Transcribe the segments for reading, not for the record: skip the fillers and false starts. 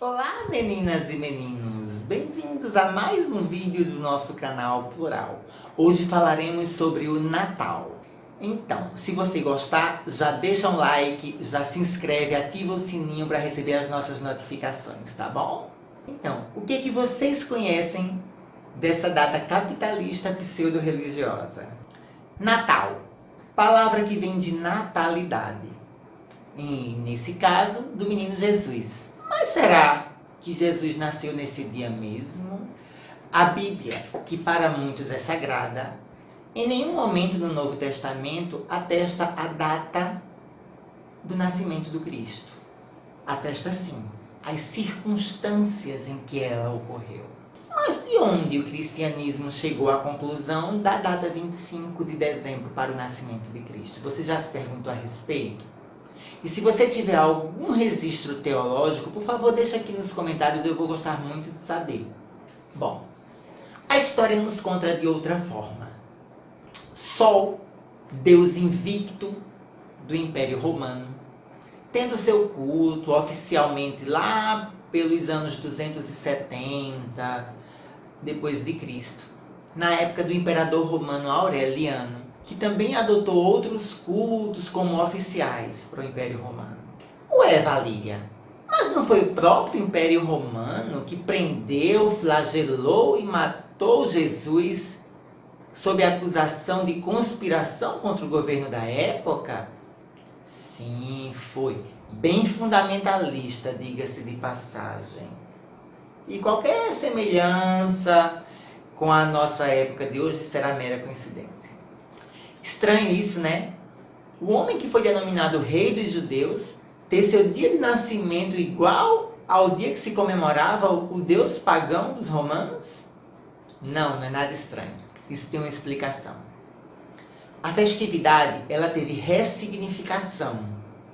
Olá meninas e meninos, bem-vindos a mais um vídeo do nosso canal Plural. Hoje falaremos sobre o Natal. Então, se você gostar, já deixa um like, já se inscreve, ativa o sininho para receber as nossas notificações, tá bom? Então, o que vocês conhecem dessa data capitalista pseudo-religiosa? Natal, palavra que vem de natalidade, e nesse caso, do menino Jesus. Mas será que Jesus nasceu nesse dia mesmo? A Bíblia, que para muitos é sagrada, em nenhum momento no Novo Testamento atesta a data do nascimento do Cristo. Atesta sim as circunstâncias em que ela ocorreu. Mas de onde o cristianismo chegou à conclusão da data 25 de dezembro para o nascimento de Cristo? Você já se perguntou a respeito? E se você tiver algum registro teológico, por favor, deixa aqui nos comentários, eu vou gostar muito de saber. Bom, a história nos conta de outra forma. Sol, deus invicto do Império Romano, tendo seu culto oficialmente lá pelos anos 270 depois de Cristo, na época do imperador romano Aureliano, que também adotou outros cultos como oficiais para o Império Romano. Ué, Valíria, mas não foi o próprio Império Romano que prendeu, flagelou e matou Jesus sob a acusação de conspiração contra o governo da época? Sim, foi. Bem fundamentalista, diga-se de passagem. E qualquer semelhança com a nossa época de hoje será mera coincidência. Estranho isso, né? O homem que foi denominado rei dos judeus ter seu dia de nascimento igual ao dia que se comemorava o deus pagão dos romanos? Não é nada estranho. Isso tem uma explicação. A festividade, ela teve ressignificação.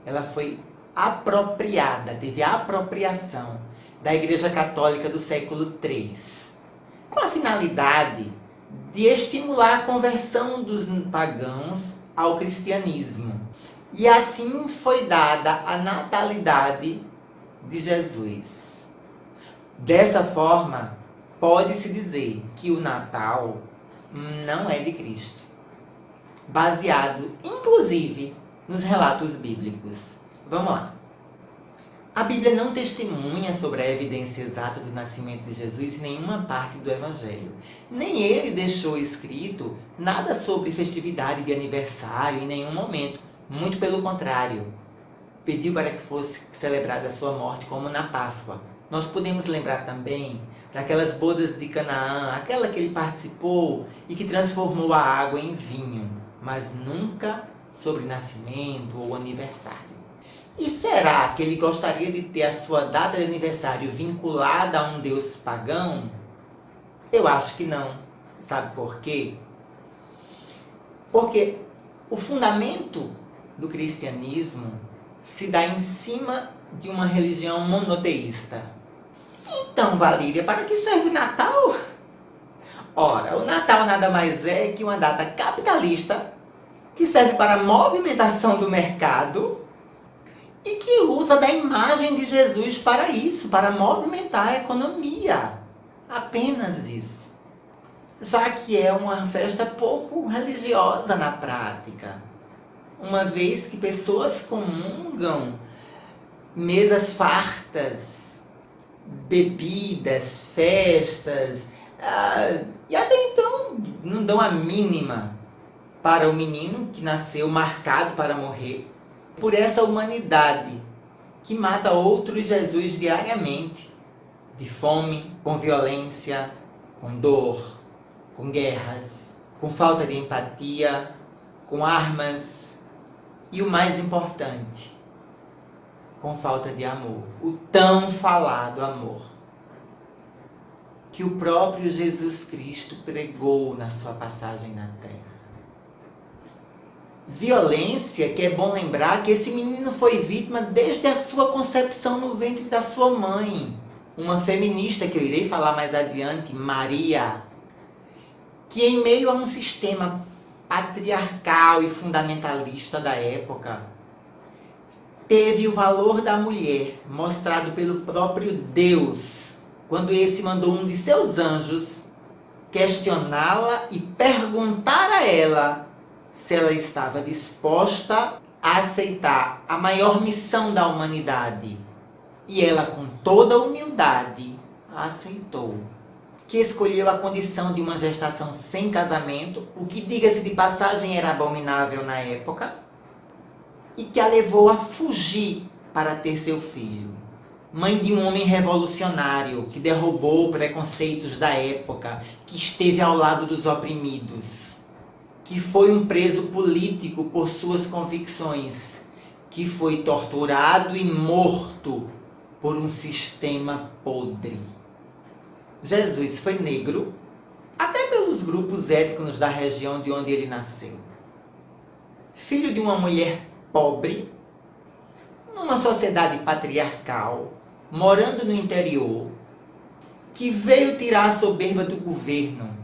Ela foi apropriada, teve a apropriação da Igreja Católica do século III, com a finalidade de estimular a conversão dos pagãos ao cristianismo. E assim foi dada a natalidade de Jesus. Dessa forma, pode-se dizer que o Natal não é de Cristo, baseado, inclusive, nos relatos bíblicos. Vamos lá. A Bíblia não testemunha sobre a evidência exata do nascimento de Jesus em nenhuma parte do Evangelho. Nem ele deixou escrito nada sobre festividade de aniversário em nenhum momento. Muito pelo contrário. Pediu para que fosse celebrada a sua morte como na Páscoa. Nós podemos lembrar também daquelas bodas de Canaã, aquela que ele participou e que transformou a água em vinho, mas nunca sobre nascimento ou aniversário. E será que ele gostaria de ter a sua data de aniversário vinculada a um deus pagão? Eu acho que não. Sabe por quê? Porque o fundamento do cristianismo se dá em cima de uma religião monoteísta. Então, Valíria, para que serve o Natal? Ora, o Natal nada mais é que uma data capitalista que serve para a movimentação do mercado e que usa da imagem de Jesus para isso, para movimentar a economia. Apenas isso. Já que é uma festa pouco religiosa na prática. Uma vez que pessoas comungam, mesas fartas, bebidas, festas, e até então não dão a mínima para o menino que nasceu marcado para morrer. Por essa humanidade que mata outros Jesus diariamente, de fome, com violência, com dor, com guerras, com falta de empatia, com armas e o mais importante, com falta de amor, o tão falado amor que o próprio Jesus Cristo pregou na sua passagem na terra. Violência, que é bom lembrar que esse menino foi vítima desde a sua concepção no ventre da sua mãe. Uma feminista que eu irei falar mais adiante, Maria, que em meio a um sistema patriarcal e fundamentalista da época, teve o valor da mulher mostrado pelo próprio Deus, quando esse mandou um de seus anjos questioná-la e perguntar a ela se ela estava disposta a aceitar a maior missão da humanidade. E ela, com toda a humildade, aceitou. Que escolheu a condição de uma gestação sem casamento, o que, diga-se de passagem, era abominável na época, e que a levou a fugir para ter seu filho. Mãe de um homem revolucionário que derrubou preconceitos da época, que esteve ao lado dos oprimidos, que foi um preso político por suas convicções, que foi torturado e morto por um sistema podre. Jesus foi negro, até pelos grupos étnicos da região de onde ele nasceu. Filho de uma mulher pobre, numa sociedade patriarcal, morando no interior, que veio tirar a soberba do governo,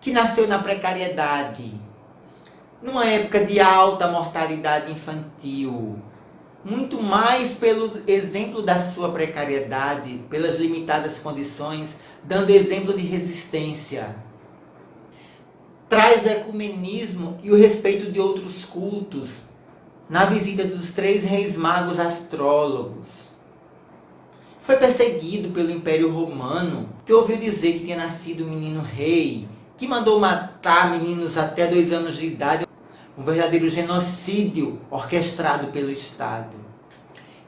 que nasceu na precariedade, numa época de alta mortalidade infantil, muito mais pelo exemplo da sua precariedade, pelas limitadas condições, dando exemplo de resistência. Traz o ecumenismo e o respeito de outros cultos na visita dos 3 reis magos astrólogos. Foi perseguido pelo Império Romano, que ouviu dizer que tinha nascido um menino rei, que mandou matar meninos até 2 anos de idade, um verdadeiro genocídio orquestrado pelo Estado.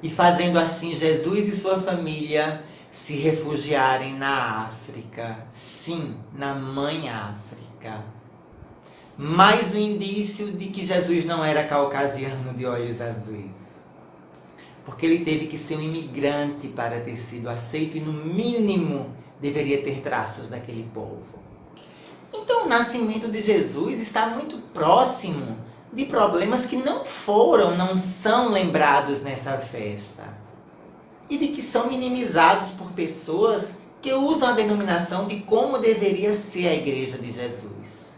E fazendo assim Jesus e sua família se refugiarem na África. Sim, na mãe África. Mais um indício de que Jesus não era caucasiano de olhos azuis. Porque ele teve que ser um imigrante para ter sido aceito e, no mínimo, deveria ter traços daquele povo. Então, o nascimento de Jesus está muito próximo de problemas que não são lembrados nessa festa. E de que são minimizados por pessoas que usam a denominação de como deveria ser a Igreja de Jesus.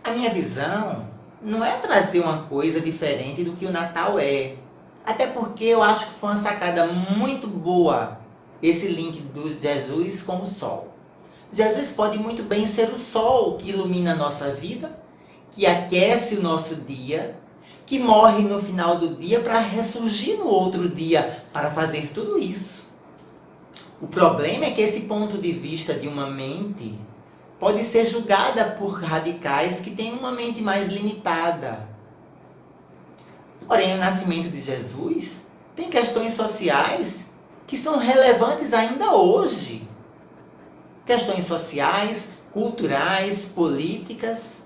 A minha visão não é trazer uma coisa diferente do que o Natal é. Até porque eu acho que foi uma sacada muito boa esse link do Jesus com o sol. Jesus pode muito bem ser o sol que ilumina a nossa vida, que aquece o nosso dia, que morre no final do dia para ressurgir no outro dia, para fazer tudo isso. O problema é que esse ponto de vista de uma mente pode ser julgada por radicais que têm uma mente mais limitada. Porém, o nascimento de Jesus tem questões sociais que são relevantes ainda hoje. Questões sociais, culturais, políticas,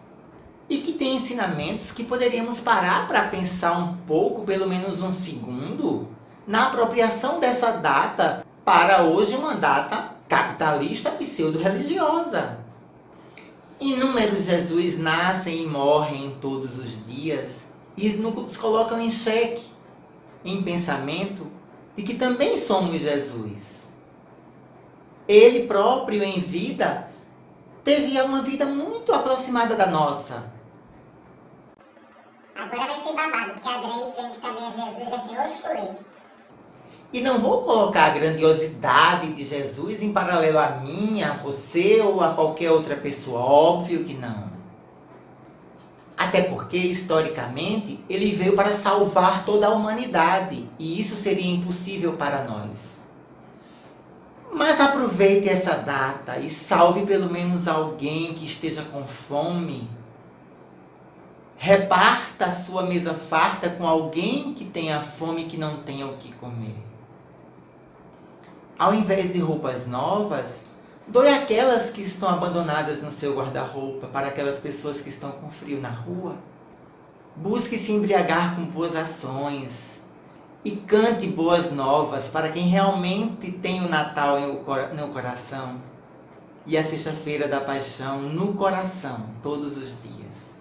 e que tem ensinamentos que poderíamos parar para pensar um pouco, pelo menos um segundo, na apropriação dessa data para hoje uma data capitalista pseudo-religiosa. Inúmeros Jesus nascem e morrem todos os dias e nos colocam em xeque, em pensamento, de que também somos Jesus. Ele próprio, em vida, teve uma vida muito aproximada da nossa. Agora vai ser babado, porque a Grace dizendo que também é Jesus vai ser outro rolê. E não vou colocar a grandiosidade de Jesus em paralelo a mim, a você ou a qualquer outra pessoa. Óbvio que não. Até porque, historicamente, ele veio para salvar toda a humanidade. E isso seria impossível para nós. Mas aproveite essa data e salve pelo menos alguém que esteja com fome. Reparta a sua mesa farta com alguém que tenha fome e que não tenha o que comer. Ao invés de roupas novas, doe aquelas que estão abandonadas no seu guarda-roupa para aquelas pessoas que estão com frio na rua. Busque se embriagar com boas ações e cante boas novas para quem realmente tem o Natal no coração e a Sexta-feira da Paixão no coração todos os dias.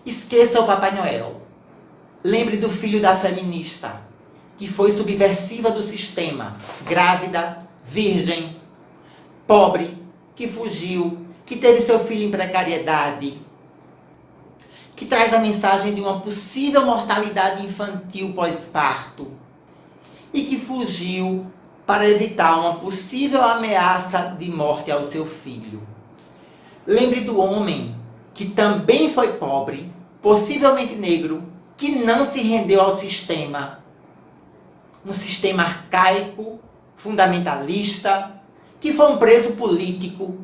Esqueça o Papai Noel. Lembre do filho da feminista, que foi subversiva do sistema, grávida, virgem, pobre, que fugiu, que teve seu filho em precariedade. que traz a mensagem de uma possível mortalidade infantil pós-parto e que fugiu para evitar uma possível ameaça de morte ao seu filho. Lembre do homem que também foi pobre, possivelmente negro, que não se rendeu ao sistema. Um sistema arcaico, fundamentalista, que foi um preso político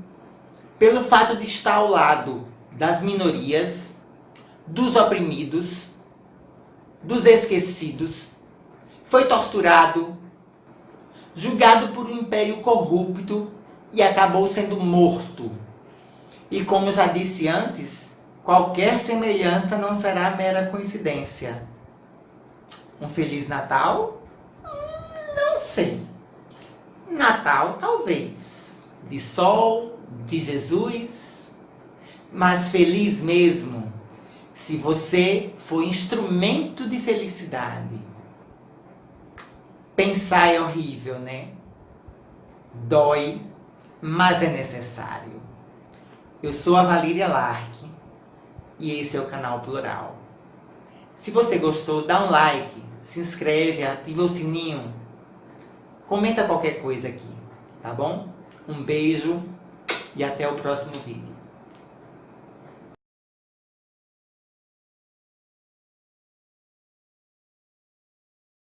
pelo fato de estar ao lado das minorias, dos oprimidos, dos esquecidos, foi torturado, julgado por um império corrupto e acabou sendo morto. E como já disse antes, qualquer semelhança não será mera coincidência. Um Feliz Natal? Não sei. Natal, talvez. De sol, de Jesus. Mas feliz mesmo se você for instrumento de felicidade. Pensar é horrível, né? Dói, mas é necessário. Eu sou a Valíria Lark e esse é o canal Plural. Se você gostou, dá um like, se inscreve, ativa o sininho, comenta qualquer coisa aqui, tá bom? Um beijo e até o próximo vídeo.